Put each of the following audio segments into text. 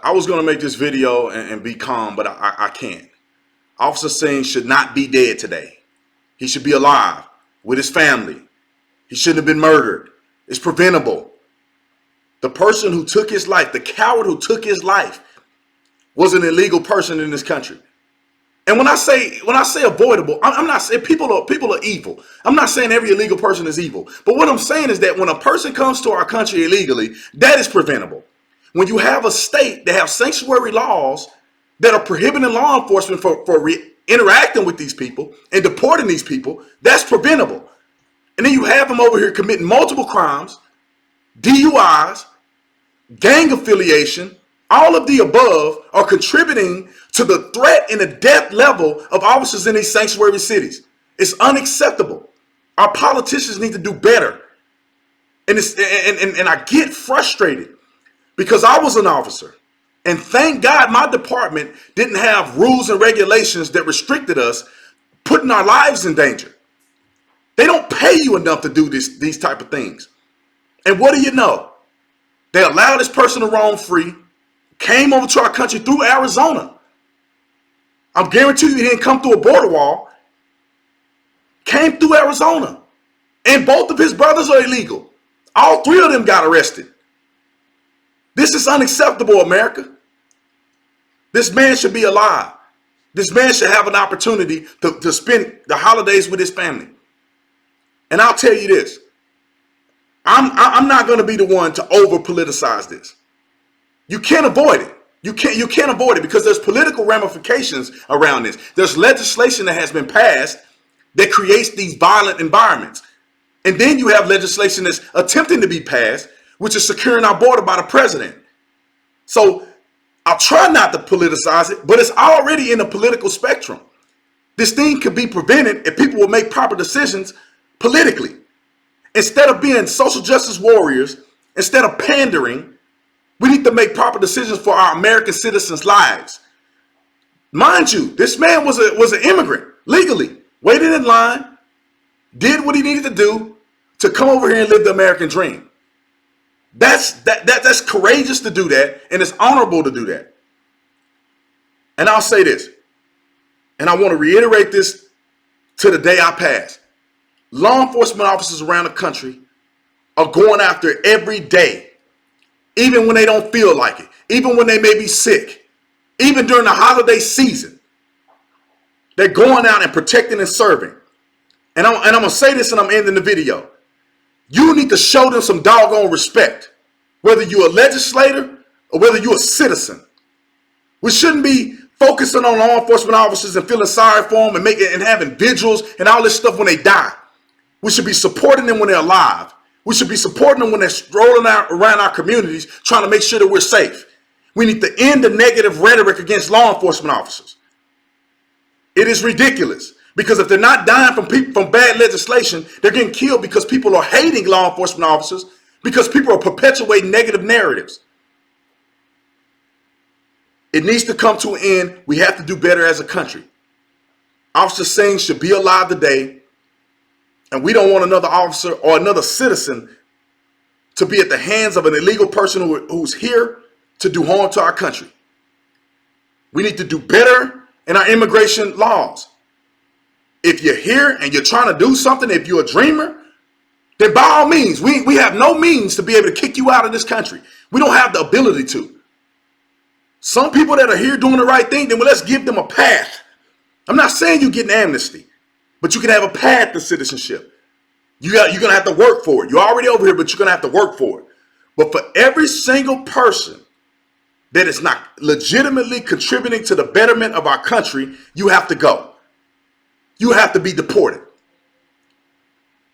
I was going to make this video and be calm, but I can't. Officer Singh should not be dead today. He should be alive with his family. He shouldn't have been murdered. It's preventable. The person who took his life, the coward who took his life, was an illegal person in this country. And when I say avoidable, I'm not saying people are evil. I'm not saying every illegal person is evil. But what I'm saying is that when a person comes to our country illegally, that is preventable. When you have a state that have sanctuary laws that are prohibiting law enforcement for interacting with these people and deporting these people, that's preventable. And then you have them over here committing multiple crimes, DUIs, gang affiliation. All of the above are contributing to the threat and the death level of officers in these sanctuary cities. It's unacceptable. Our politicians need to do better. And I get frustrated because I was an officer. And thank God my department didn't have rules and regulations that restricted us, putting our lives in danger. They don't pay you enough to do these type of things. And what do you know? They allow this person to roam free, came over to our country through Arizona. I'm guaranteeing you he didn't come through a border wall. Came through Arizona. And both of his brothers are illegal. All three of them got arrested. This is unacceptable, America. This man should be alive. This man should have an opportunity to spend the holidays with his family. And I'll tell you this. I'm not going to be the one to over politicize this. You can't avoid it. You can't avoid it because there's political ramifications around this. There's legislation that has been passed that creates these violent environments. And then you have legislation that's attempting to be passed, which is securing our border by the president. So I'll try not to politicize it, but it's already in the political spectrum. This thing could be prevented if people will make proper decisions politically. Instead of being social justice warriors, instead of pandering, we need to make proper decisions for our American citizens' lives. Mind you, this man was an immigrant legally, waited in line, did what he needed to do to come over here and live the American dream. That's courageous to do that, and it's honorable to do that. And I'll say this, and I want to reiterate this to the day I pass. Law enforcement officers around the country are going after every day, even when they don't feel like it, even when they may be sick, even during the holiday season. They're going out and protecting and serving. And I'm going to say this and I'm ending the video. You need to show them some doggone respect, whether you're a legislator or whether you're a citizen. We shouldn't be focusing on law enforcement officers and feeling sorry for them and having vigils and all this stuff when they die. We should be supporting them when they're alive. We should be supporting them when they're strolling around our communities, trying to make sure that we're safe. We need to end the negative rhetoric against law enforcement officers. It is ridiculous because if they're not dying from bad legislation, they're getting killed because people are hating law enforcement officers, because people are perpetuating negative narratives. It needs to come to an end. We have to do better as a country. Officer Singh should be alive today. And we don't want another officer or another citizen to be at the hands of an illegal person who's here to do harm to our country. We need to do better in our immigration laws. If you're here and you're trying to do something, if you're a dreamer, then by all means, we have no means to be able to kick you out of this country. We don't have the ability to. Some people that are here doing the right thing, then let's give them a path. I'm not saying you get an amnesty, but you can have a path to citizenship. You're going to have to work for it. You're already over here, but you're going to have to work for it. But for every single person that is not legitimately contributing to the betterment of our country, you have to go. You have to be deported.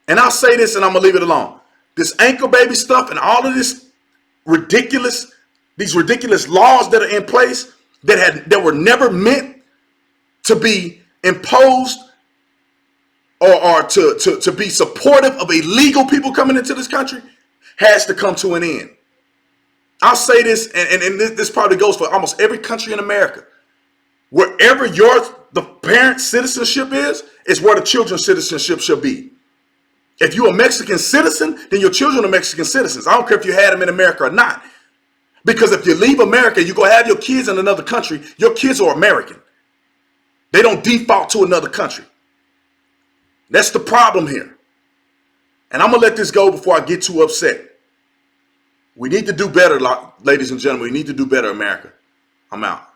And I'll say this and I'm going to leave it alone. This ankle baby stuff and all of these ridiculous laws that are in place that were never meant to be imposed or to be supportive of illegal people coming into this country has to come to an end. I'll say this, and this probably goes for almost every country in America. Wherever the parent citizenship is where the children's citizenship should be. If you're a Mexican citizen, then your children are Mexican citizens. I don't care if you had them in America or not. Because if you leave America, you're going to have your kids in another country. Your kids are American. They don't default to another country. That's the problem here. And I'm going to let this go before I get too upset. We need to do better, ladies and gentlemen. We need to do better, America. I'm out.